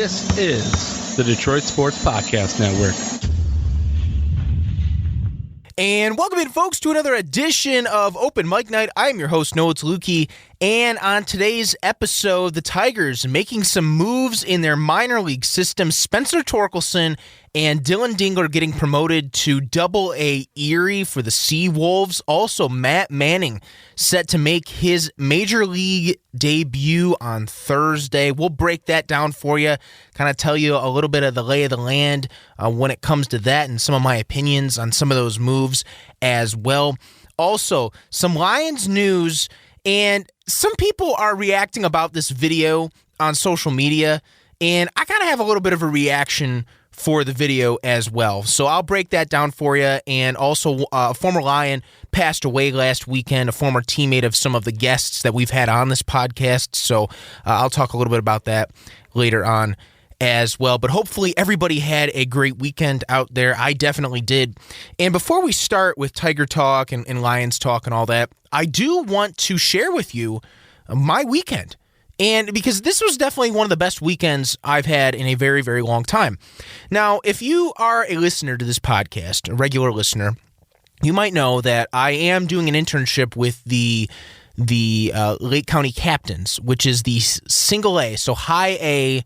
This is the Detroit Sports Podcast Network. And welcome in, folks, to another edition of Open Mic Night. I'm your host, Noah Tluki, and on today's episode, the Tigers making some moves in their minor league system. Spencer Torkelson and Dylan Dingler getting promoted to Double-A Erie for the Seawolves. Also, Matt Manning set to make his major league debut on Thursday. We'll break that down for you, kind of tell you a little bit of the lay of the land when it comes to that and some of my opinions on some of those moves as well. Also, some Lions news, and some people are reacting about this video on social media, and I kind of have a little bit of a reaction for the video as well. So I'll break that down for you. And also, a former Lion passed away last weekend, a former teammate of some of the guests that we've had on this podcast. So I'll talk a little bit about that later on as well. But hopefully everybody had a great weekend out there. I definitely did. And before we start with Tiger Talk and Lions Talk and all that, I do want to share with you my weekend. And because this was definitely one of the best weekends I've had in a very, very long time. Now, if you are a listener to this podcast, a regular listener, you might know that I am doing an internship with the Lake County Captains, which is the single A, so high A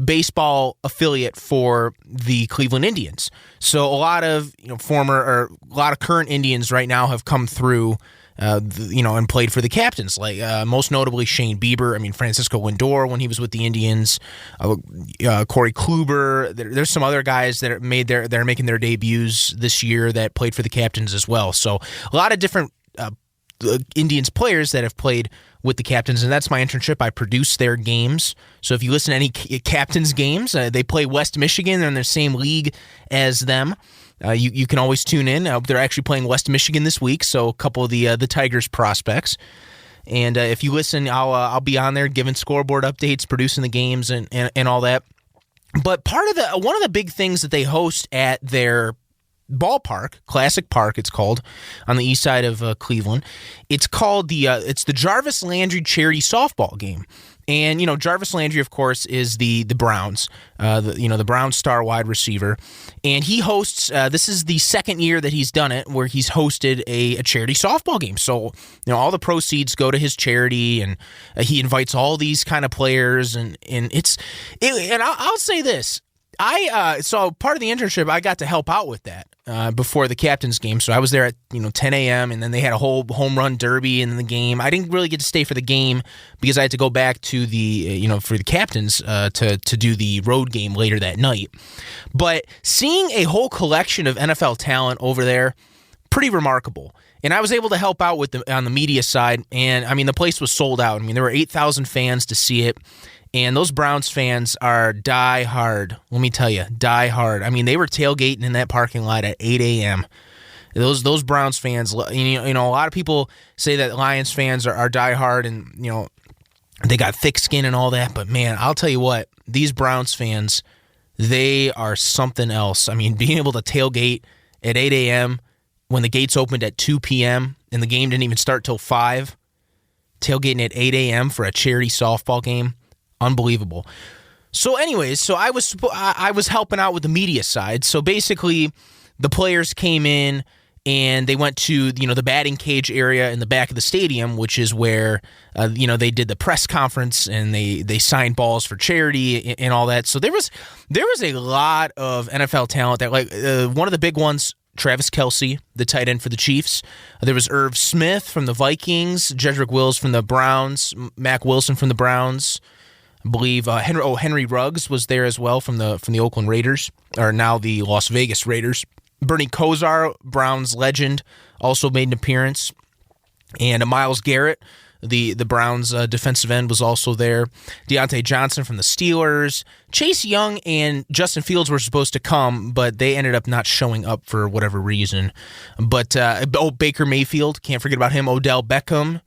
baseball affiliate for the Cleveland Indians. So a lot of current Indians right now have come through and played for the Captains, like most notably Shane Bieber. I mean, Francisco Lindor when he was with the Indians, Corey Kluber. There's some other guys that are making their debuts this year that played for the Captains as well. So a lot of different Indians players that have played with the Captains, and that's my internship. I produce their games. So if you listen to any Captains games, they play West Michigan. They're in the same league as them. You can always tune in. They're actually playing West Michigan this week, so a couple of the Tigers prospects. And if you listen, I'll be on there giving scoreboard updates, producing the games, and all that. But one of the big things that they host at their ballpark, Classic Park, it's called, on the east side of Cleveland. It's called it's the Jarvis Landry Charity Softball Game. And, Jarvis Landry, of course, is the Browns, the Browns star wide receiver. And he hosts, this is the second year that he's done it, where he's hosted a charity softball game. So, all the proceeds go to his charity, and he invites all these kind of players. And I'll say this. So part of the internship, I got to help out with that before the Captains game. So I was there at 10 a.m. and then they had a whole home run derby in the game. I didn't really get to stay for the game because I had to go back to the for the Captains to do the road game later that night. But seeing a whole collection of NFL talent over there, pretty remarkable. And I was able to help out on the media side, and I mean the place was sold out. I mean there were 8,000 fans to see it. And those Browns fans are die hard. Let me tell you, die hard. I mean, they were tailgating in that parking lot at 8 a.m. Those Browns fans, a lot of people say that Lions fans are die hard and, they got thick skin and all that. But, man, I'll tell you what, these Browns fans, they are something else. I mean, being able to tailgate at 8 a.m. when the gates opened at 2 p.m. and the game didn't even start till 5, tailgating at 8 a.m. for a charity softball game. Unbelievable. So anyways, I was helping out with the media side. So basically, the players came in and they went to the batting cage area in the back of the stadium, which is where they did the press conference and they signed balls for charity and all that. So there was a lot of NFL talent that one of the big ones. Travis Kelce, the tight end for the Chiefs. There was Irv Smith from the Vikings, Jedrick Wills from the Browns, Mac Wilson from the Browns. I believe Henry Ruggs was there as well from the Oakland Raiders, or now the Las Vegas Raiders. Bernie Kosar, Browns legend, also made an appearance. And Myles Garrett, the Browns defensive end, was also there. Deontay Johnson from the Steelers. Chase Young and Justin Fields were supposed to come, but they ended up not showing up for whatever reason. But Baker Mayfield, can't forget about him. Odell Beckham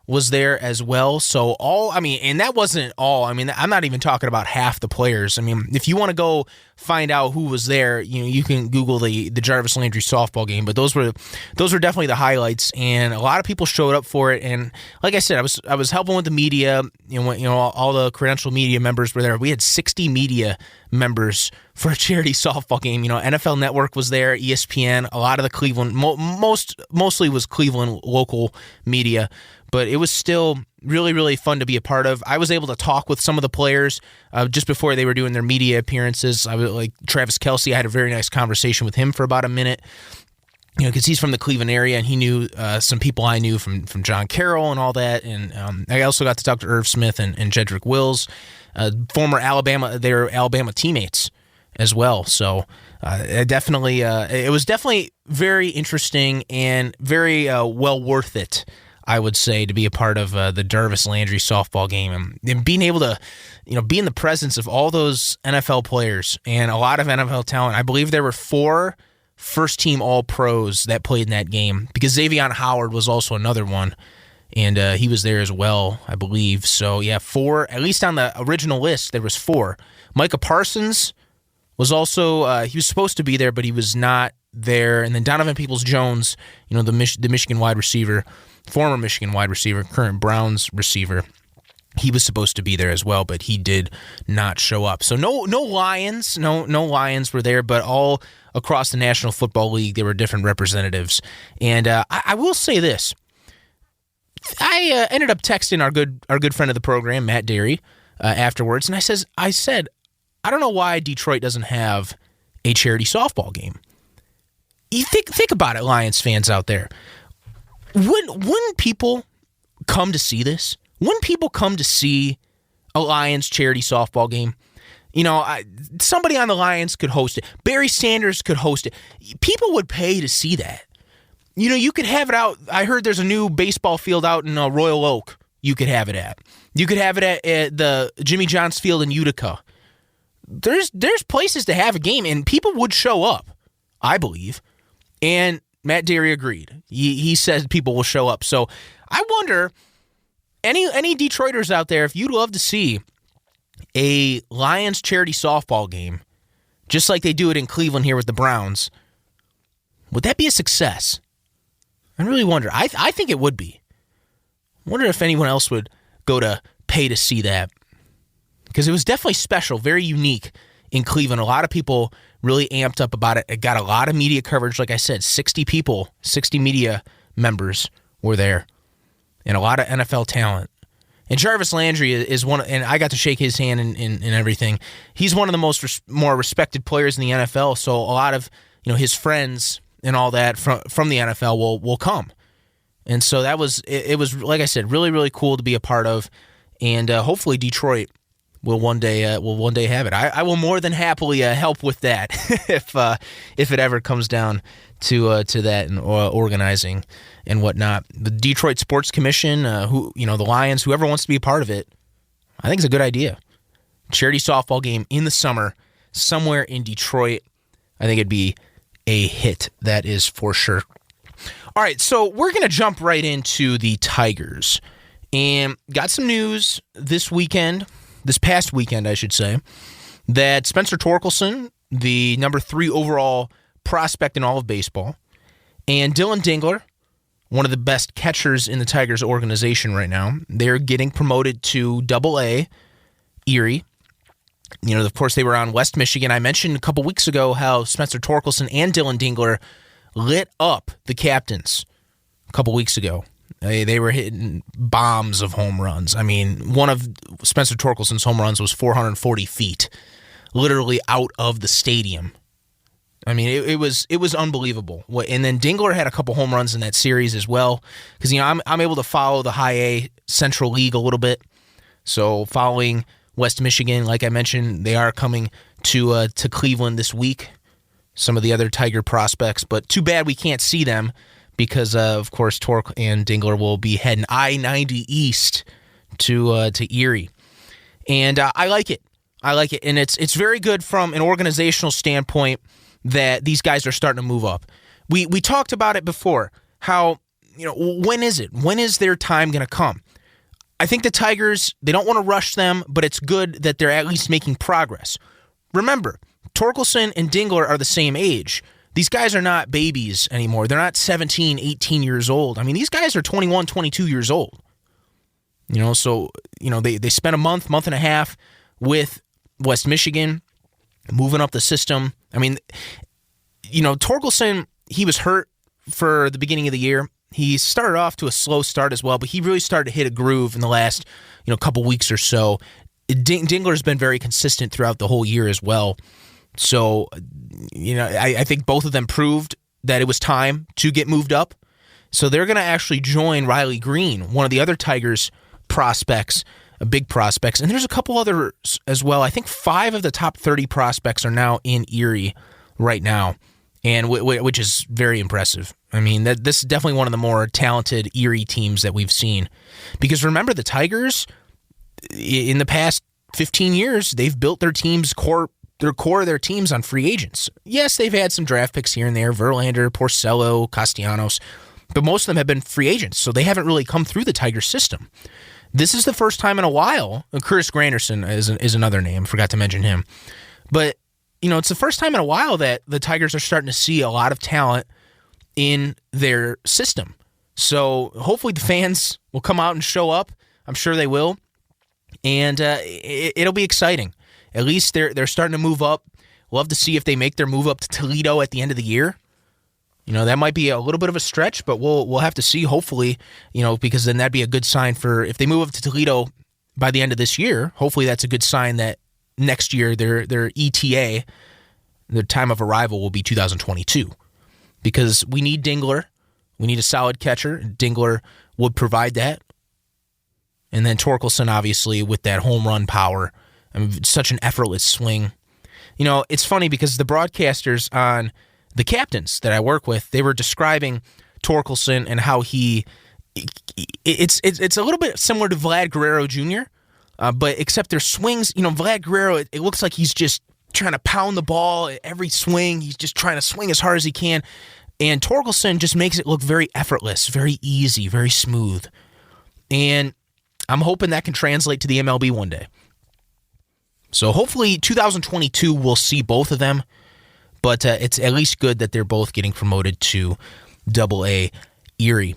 was there as well. So and that wasn't all. I mean, I'm not even talking about half the players. I mean, if you want to go find out who was there, you can Google the Jarvis Landry softball game. But those were definitely the highlights, and a lot of people showed up for it. And like I said, I was helping with the media. All the credentialed media members were there. We had 60 media members for a charity softball game. NFL Network was there, ESPN, a lot of the Cleveland, mostly was Cleveland local media. But it was still really, really fun to be a part of. I was able to talk with some of the players just before they were doing their media appearances. I was like Travis Kelce. I had a very nice conversation with him for about a minute. Because he's from the Cleveland area, and he knew some people I knew from John Carroll and all that. And I also got to talk to Irv Smith and Jedrick Wills, former Alabama. They were Alabama teammates as well. So it was definitely very interesting and very well worth it, I would say, to be a part of the Jarvis Landry softball game and being able to, be in the presence of all those NFL players and a lot of NFL talent. I believe there were 4 first-team All-Pros that played in that game because Xavier Howard was also another one, and he was there as well, I believe. So, yeah, 4, at least on the original list, there was 4. Micah Parsons was also, he was supposed to be there, but he was not there. And then Donovan Peoples-Jones, the Michigan wide receiver, former Michigan wide receiver, current Browns receiver, he was supposed to be there as well, but he did not show up. So no Lions, no Lions were there, but all across the National Football League, there were different representatives. And I will say this. I ended up texting our good friend of the program, Matt Derry, afterwards, and I said, I don't know why Detroit doesn't have a charity softball game. You think about it, Lions fans out there. Wouldn't people come to see this? Wouldn't people come to see a Lions charity softball game? Somebody on the Lions could host it. Barry Sanders could host it. People would pay to see that. You could have it out. I heard there's a new baseball field out in Royal Oak. You could have it at. You could have it at the Jimmy John's Field in Utica. There's places to have a game, and people would show up, I believe. And Matt Derry agreed. He said people will show up. So I wonder, any Detroiters out there, if you'd love to see a Lions charity softball game, just like they do it in Cleveland here with the Browns, would that be a success? I really wonder. I think it would be. I wonder if anyone else would go to pay to see that. Because it was definitely special, very unique in Cleveland. A lot of people really amped up about it. It got a lot of media coverage. Like I said, 60 people, 60 media members were there, and a lot of NFL talent. And Jarvis Landry is one, and I got to shake his hand and everything. He's one of the more respected players in the NFL. So a lot of his friends and all that from the NFL will come. And so it was like I said, really, really cool to be a part of. And hopefully Detroit will one day have it. I will more than happily help with that if it ever comes down to that and organizing and whatnot. The Detroit Sports Commission, the Lions, whoever wants to be a part of it, I think it's a good idea. Charity softball game in the summer somewhere in Detroit. I think it'd be a hit. That is for sure. All right, so we're going to jump right into the Tigers. And got some news this past weekend, I should say, that Spencer Torkelson, the number 3 overall prospect in all of baseball, and Dylan Dingler, one of the best catchers in the Tigers organization right now, they're getting promoted to Double-A Erie. Of course, they were on West Michigan. I mentioned a couple weeks ago how Spencer Torkelson and Dylan Dingler lit up the captains a couple weeks ago. They were hitting bombs of home runs. I mean, one of Spencer Torkelson's home runs was 440 feet, literally out of the stadium. I mean, it was unbelievable. And then Dingler had a couple home runs in that series as well, because I'm able to follow the High A Central League a little bit. So following West Michigan, like I mentioned, they are coming to Cleveland this week. Some of the other Tiger prospects, but too bad we can't see them, because, of course, Torque and Dingler will be heading I-90 east to Erie. And I like it. And it's very good from an organizational standpoint that these guys are starting to move up. We talked about it before, how when is it? When is their time going to come? I think the Tigers, they don't want to rush them, but it's good that they're at least making progress. Remember, Torkelson and Dingler are the same age. These guys are not babies anymore. They're not 17, 18 years old. I mean, these guys are 21, 22 years old. So, they spent a month and a half with West Michigan, moving up the system. I mean, Torkelson, he was hurt for the beginning of the year. He started off to a slow start as well, but he really started to hit a groove in the last, couple weeks or so. Dingler's been very consistent throughout the whole year as well. So, I think both of them proved that it was time to get moved up. So they're going to actually join Riley Green, one of the other Tigers prospects, big prospects. And there's a couple others as well. I think 5 of the top 30 prospects are now in Erie right now, and which is very impressive. I mean, this is definitely one of the more talented Erie teams that we've seen. Because remember, the Tigers, in the past 15 years, they've built their core of their teams on free agents. Yes, they've had some draft picks here and there, Verlander, Porcello, Castellanos, but most of them have been free agents, so they haven't really come through the Tiger system. This is the first time in a while. Curtis Granderson is another name. Forgot to mention him. But, it's the first time in a while that the Tigers are starting to see a lot of talent in their system. So hopefully the fans will come out and show up. I'm sure they will. And it'll be exciting. At least they're starting to move up. Love to see if they make their move up to Toledo at the end of the year. That might be a little bit of a stretch, but we'll have to see, hopefully, because then that'd be a good sign for if they move up to Toledo by the end of this year. Hopefully that's a good sign that next year their ETA, their time of arrival, will be 2022. Because we need Dingler. We need a solid catcher. Dingler would provide that. And then Torkelson, obviously, with that home run power. I mean, such an effortless swing. It's funny because the broadcasters on the captains that I work with, they were describing Torkelson and how it's a little bit similar to Vlad Guerrero Jr., but except their swings, Vlad Guerrero, it looks like he's just trying to pound the ball at every swing. He's just trying to swing as hard as he can. And Torkelson just makes it look very effortless, very easy, very smooth. And I'm hoping that can translate to the MLB one day. So hopefully 2022 we'll see both of them. But it's at least good that they're both getting promoted to Double-A Erie.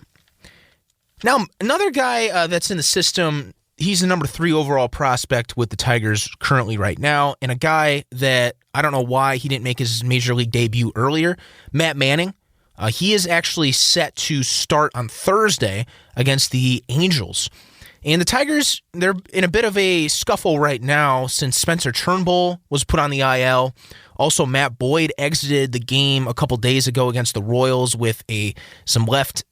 Now, another guy that's in the system, he's the number 3 overall prospect with the Tigers currently right now, and a guy that I don't know why he didn't make his Major League debut earlier, Matt Manning. He is actually set to start on Thursday against the Angels. And the Tigers, they're in a bit of a scuffle right now since Spencer Turnbull was put on the IL. Also, Matt Boyd exited the game a couple days ago against the Royals with some left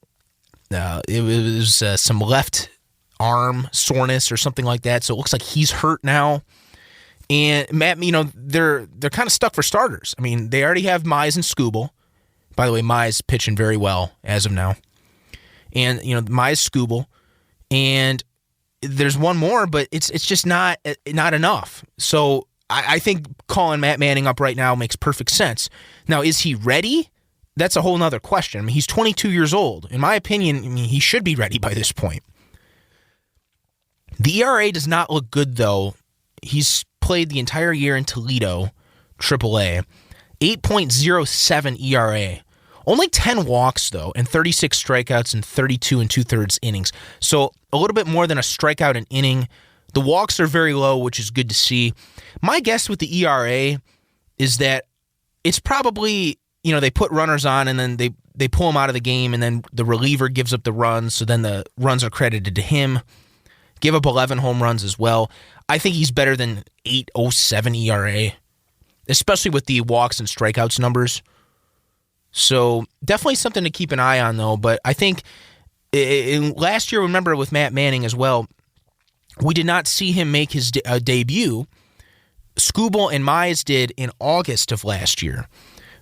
arm soreness or something like that. So it looks like he's hurt now. And Matt, they're kind of stuck for starters. I mean, they already have Mize and Skubal. By the way, Mize pitching very well as of now. And Mize, Skubal, and there's one more, but it's just not enough. So I think calling Matt Manning up right now makes perfect sense. Now, is he ready? That's a whole nother question. I mean, he's 22 years old. In my opinion, he should be ready by this point. The ERA does not look good, though. He's played the entire year in Toledo, AAA, 8.07 ERA. Only 10 walks, though, and 36 strikeouts and 32 2/3 innings. So a little bit more than a strikeout an inning. The walks are very low, which is good to see. My guess with the ERA is that it's probably, they put runners on and then they pull them out of the game, and then the reliever gives up the runs, so then the runs are credited to him. Give up 11 home runs as well. I think he's better than 8.07 ERA, especially with the walks and strikeouts numbers. So definitely something to keep an eye on, though. But I think last year, remember, with Matt Manning as well, we did not see him make his debut. Skubal and Mize did in August of last year.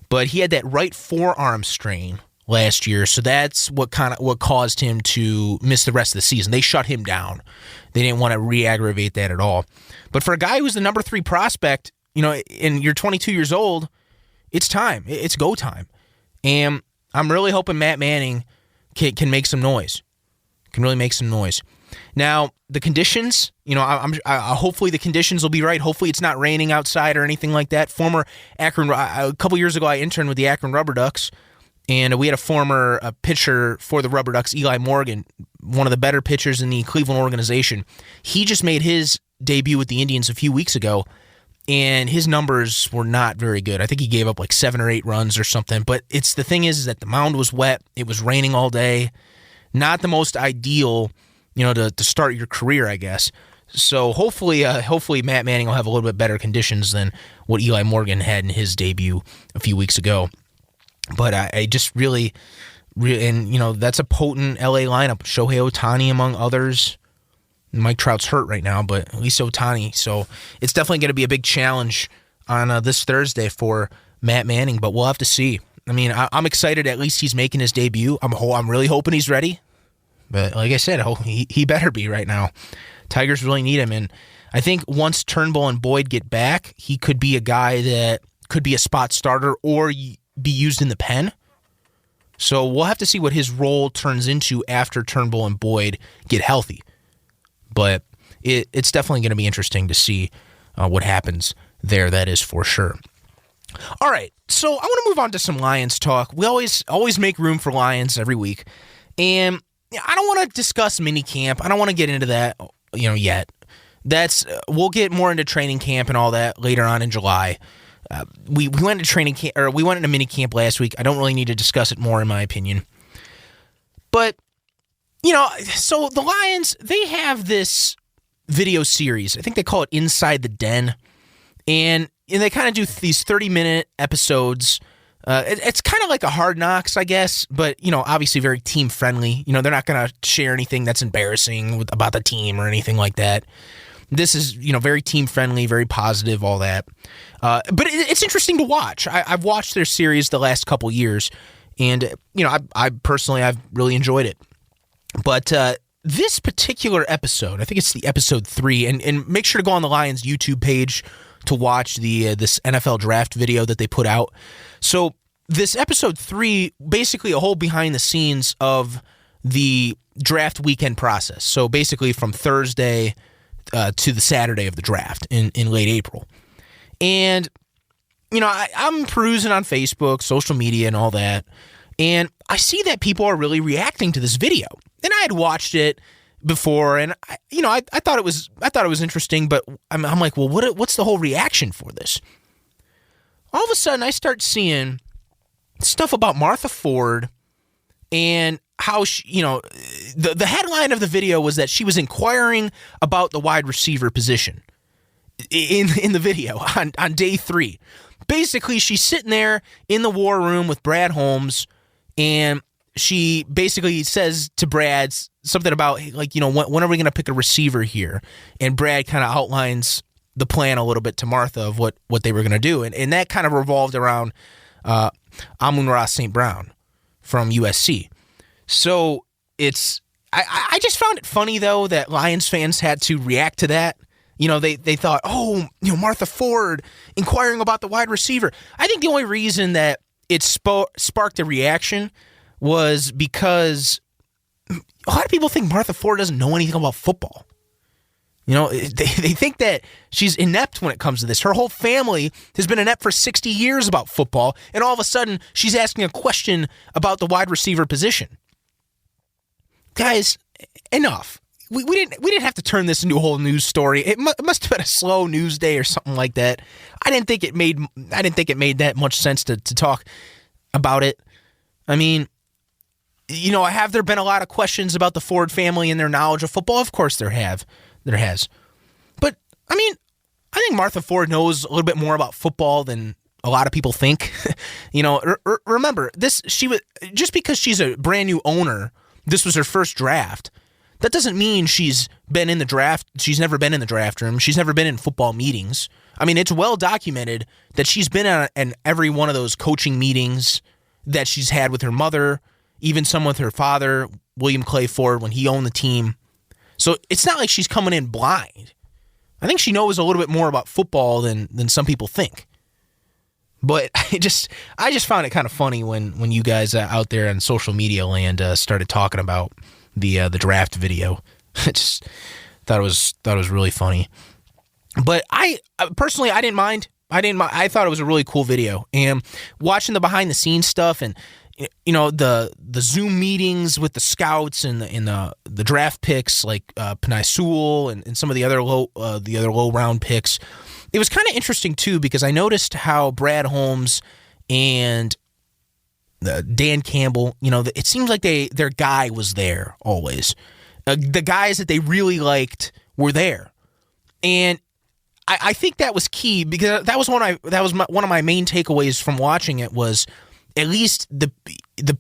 But he had that right forearm strain last year, so that's what caused him to miss the rest of the season. They shut him down. They didn't want to re-aggravate that at all. But for a guy who's the number 3 prospect, and you're 22 years old, it's time. It's go time. And I'm really hoping Matt Manning can make some noise. Can really make some noise. Now, the conditions, hopefully the conditions will be right. Hopefully it's not raining outside or anything like that. A couple years ago, I interned with the Akron Rubber Ducks, and we had a former pitcher for the Rubber Ducks, Eli Morgan, one of the better pitchers in the Cleveland organization. He just made his debut with the Indians a few weeks ago, and his numbers were not very good. I think he gave up like 7 or 8 runs or something. But the thing is that the mound was wet. It was raining all day. Not the most ideal, to start your career, I guess. So hopefully Matt Manning will have a little bit better conditions than what Eli Morgan had in his debut a few weeks ago. But I just really, and that's a potent LA lineup. Shohei Ohtani among others. Mike Trout's hurt right now, but at least Ohtani. So it's definitely going to be a big challenge on this Thursday for Matt Manning. But we'll have to see. I mean, I'm excited. At least he's making his debut. I'm really hoping he's ready. But like I said, he better be right now. Tigers really need him, and I think once Turnbull and Boyd get back, he could be a guy that could be a spot starter or be used in the pen. So we'll have to see what his role turns into after Turnbull and Boyd get healthy. But it's definitely going to be interesting to see what happens there, that is for sure. All right, so I want to move on to some Lions talk. We always make room for Lions every week. And I don't want to discuss minicamp. I don't want to get into that, yet. We'll get more into training camp and all that later on in July. We went to training camp, or we went into minicamp last week. I don't really need to discuss it more, in my opinion. But so the Lions, they have this video series. I think they call it Inside the Den, and they kind of do these 30-minute episodes. It's kind of like a Hard Knocks, I guess, but, obviously very team-friendly. They're not going to share anything that's embarrassing about the team or anything like that. This is, very team-friendly, very positive, all that. But it's interesting to watch. I've watched their series the last couple years, and, I personally, I've really enjoyed it. But this particular episode, I think it's the episode 3, and make sure to go on the Lions YouTube page to watch this NFL draft video that they put out. So this episode 3, basically a whole behind the scenes of the draft weekend process. So basically from Thursday to the Saturday of the draft in late April. And, I'm perusing on Facebook, social media and all that, and I see that people are really reacting to this video. And I had watched it before, and I thought it was interesting, but I'm like, well, what's the whole reaction for this? All of a sudden, I start seeing stuff about Martha Ford and how the headline of the video was that she was inquiring about the wide receiver position in the video on day 3. Basically, she's sitting there in the war room with Brad Holmes, and she basically says to Brad something about, like, when are we going to pick a receiver here? And Brad kind of outlines the plan a little bit to Martha of what they were going to do. And that kind of revolved around Amon-Ra St. Brown from USC. So I just found it funny, though, that Lions fans had to react to that. They thought, Martha Ford inquiring about the wide receiver. I think the only reason that it sparked a reaction was because a lot of people think Martha Ford doesn't know anything about football. They think that she's inept when it comes to this. Her whole family has been inept for 60 years about football, and all of a sudden she's asking a question about the wide receiver position. Guys, enough. We didn't have to turn this into a whole news story. It must have been a slow news day or something like that. I didn't think it made that much sense to talk about it. I mean, have there been a lot of questions about the Ford family and their knowledge of football? Of course there has. But, I mean, I think Martha Ford knows a little bit more about football than a lot of people think. Remember, just because she's a brand new owner, this was her first draft, that doesn't mean she's been in the draft. She's never been in the draft room. She's never been in football meetings. I mean, it's well documented that she's been in every one of those coaching meetings that she's had with her mother, even some with her father, William Clay Ford, when he owned the team. So it's not like she's coming in blind. I think she knows a little bit more about football than some people think. But I just found it kind of funny when you guys out there on social media land started talking about the draft video. I just thought it was really funny. But I personally didn't mind. I thought it was a really cool video. And watching the behind the scenes stuff and the Zoom meetings with the scouts and the draft picks like Penei Sewell and some of the other low round picks. It was kind of interesting too because I noticed how Brad Holmes and Dan Campbell, it seems like their guy was there always. The guys that they really liked were there, and I think that was key because that was one of my main takeaways from watching it was at least the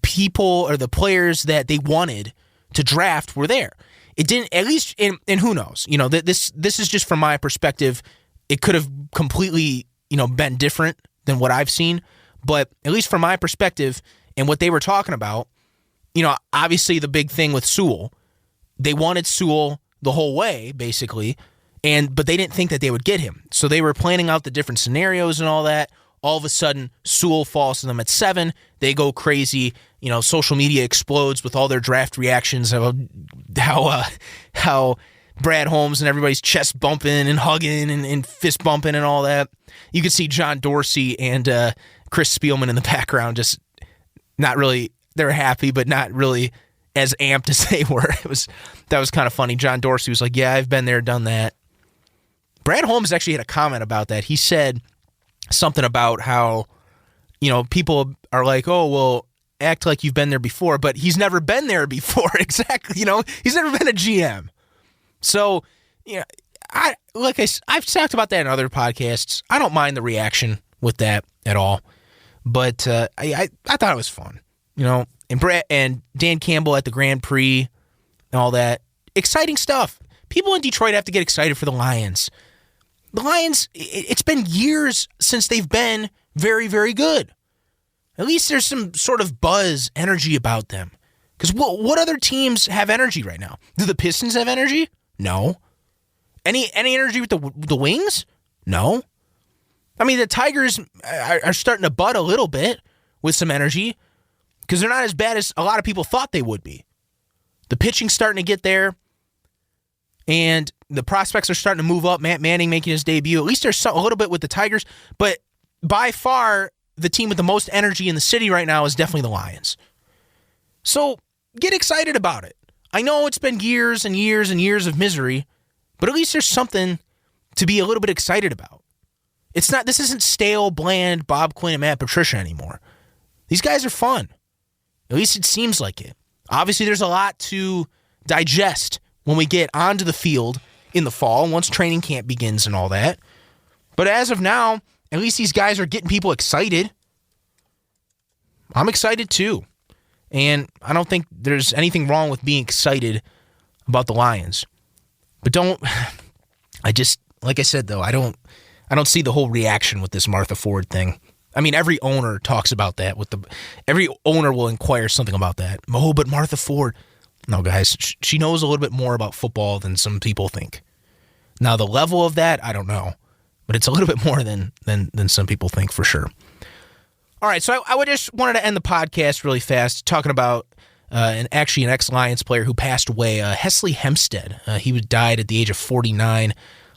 people or the players that they wanted to draft were there. It didn't, at least, and who knows? This is just from my perspective. It could have completely, been different than what I've seen, but at least from my perspective and what they were talking about, obviously the big thing with Sewell, they wanted Sewell the whole way, basically, but they didn't think that they would get him. So they were planning out the different scenarios and all that. All of a sudden, Sewell falls to them at 7. They go crazy. Social media explodes with all their draft reactions of how Brad Holmes and everybody's chest bumping and hugging and fist bumping and all that. You could see John Dorsey and Chris Spielman in the background just not really, they're happy, but not really as amped as they were. That was kind of funny. John Dorsey was like, yeah, I've been there, done that. Brad Holmes actually had a comment about that. He said something about how, people are like, oh, well, act like you've been there before, but he's never been there before. Exactly. He's never been a GM. So, I've talked about that in other podcasts. I don't mind the reaction with that at all, but I thought it was fun, and Brett and Dan Campbell at the Grand Prix and all that exciting stuff. People in Detroit have to get excited for the Lions. The Lions, it's been years since they've been very, very good. At least there's some sort of buzz, energy about them. Because what other teams have energy right now? Do the Pistons have energy? No. Any energy with the Wings? No. I mean, the Tigers are starting to butt a little bit with some energy because they're not as bad as a lot of people thought they would be. The pitching's starting to get there, and the prospects are starting to move up. Matt Manning making his debut. At least there's a little bit with the Tigers, but by far, the team with the most energy in the city right now is definitely the Lions. So get excited about it. I know it's been years and years and years of misery, but at least there's something to be a little bit excited about. This isn't stale, bland Bob Quinn and Matt Patricia anymore. These guys are fun. At least it seems like it. Obviously, there's a lot to digest when we get onto the field in the fall, once training camp begins and all that. But as of now, at least these guys are getting people excited. I'm excited too. And I don't think there's anything wrong with being excited about the Lions. But like I said though, I don't see the whole reaction with this Martha Ford thing. I mean, every owner talks about that. Every owner will inquire something about that. Oh, but Martha Ford. No, guys, she knows a little bit more about football than some people think. Now, the level of that, I don't know. But it's a little bit more than some people think for sure. All right, so I just wanted to end the podcast really fast talking about an ex-Lions player who passed away, Hess Hempstead. He died at the age of 49.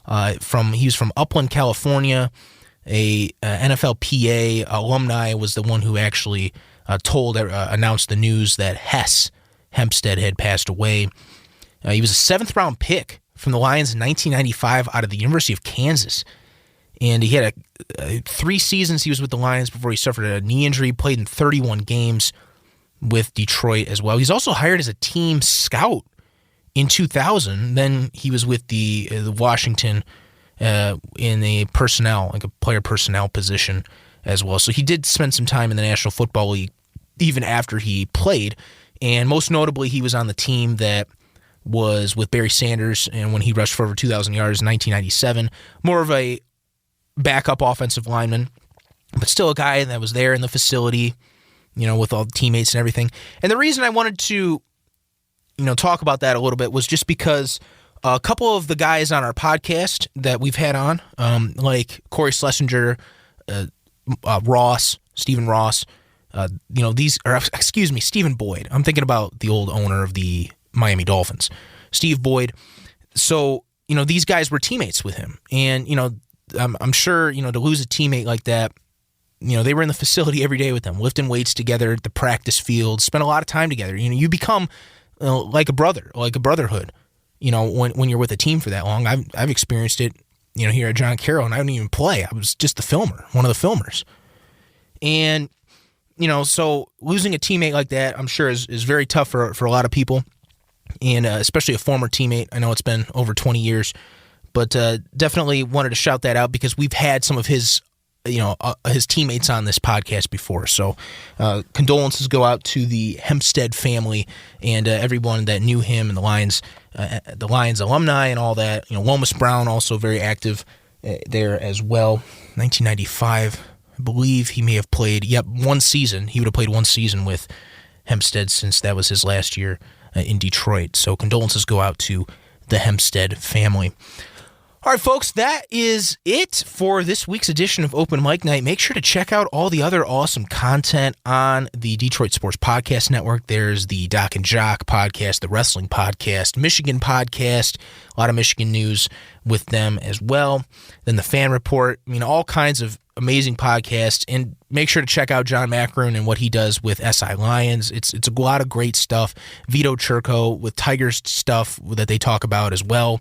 He was from Upland, California. A NFLPA alumni was the one who actually announced the news that Hess Hempstead had passed away. He was a 7th-round pick from the Lions in 1995 out of the University of Kansas. And he had 3 seasons he was with the Lions before he suffered a knee injury, played in 31 games with Detroit as well. He's also hired as a team scout in 2000. Then he was with the Washington in a personnel, like a player personnel position as well. So he did spend some time in the National Football League even after he played. And most notably, he was on the team that was with Barry Sanders and when he rushed for over 2,000 yards in 1997. More of a backup offensive lineman, but still a guy that was there in the facility, with all the teammates and everything. And the reason I wanted to, talk about that a little bit was just because a couple of the guys on our podcast that we've had on, like Corey Schlesinger, Stephen Ross, Stephen Boyd. I'm thinking about the old owner of the Miami Dolphins, Steve Boyd. So, these guys were teammates with him. And, I'm sure, to lose a teammate like that, they were in the facility every day with them, lifting weights together at the practice field, spent a lot of time together. You become like a brother, like a brotherhood, when you're with a team for that long. I've experienced it, here at John Carroll, and I didn't even play. I was just the filmer, one of the filmers. And, so losing a teammate like that, I'm sure is very tough for a lot of people, and especially a former teammate. I know it's been over 20 years, but definitely wanted to shout that out because we've had some of his teammates on this podcast before. So condolences go out to the Hempstead family and everyone that knew him and the Lions alumni and all that. Lomas Brown also very active there as well. 1995, I believe he may have played, one season. He would have played one season with Hempstead since that was his last year in Detroit. So condolences go out to the Hempstead family. All right, folks, that is it for this week's edition of Open Mic Night. Make sure to check out all the other awesome content on the Detroit Sports Podcast Network. There's the Doc and Jock podcast, the Wrestling Podcast, Michigan Podcast, a lot of Michigan news with them as well. Then the Fan Report, all kinds of amazing podcasts. And make sure to check out John Macron and what he does with SI Lions. It's a lot of great stuff. Vito Churko with Tigers stuff that they talk about as well.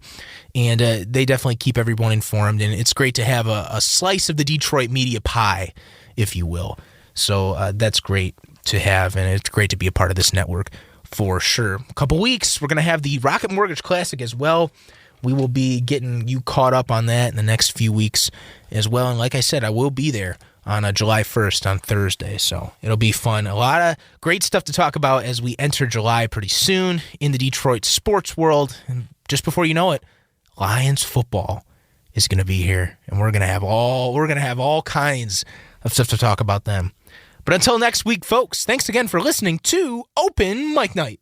And they definitely keep everyone informed. And it's great to have a slice of the Detroit media pie, if you will. So that's great to have, and it's great to be a part of this network for sure. A couple weeks, we're going to have the Rocket Mortgage Classic as well. We will be getting you caught up on that in the next few weeks as well. And like I said, I will be there on July 1st on Thursday. So it'll be fun. A lot of great stuff to talk about as we enter July pretty soon in the Detroit sports world. And just before you know it, Lions football is going to be here. And we're going to have all kinds of stuff to talk about them. But until next week, folks, thanks again for listening to Open Mic Night.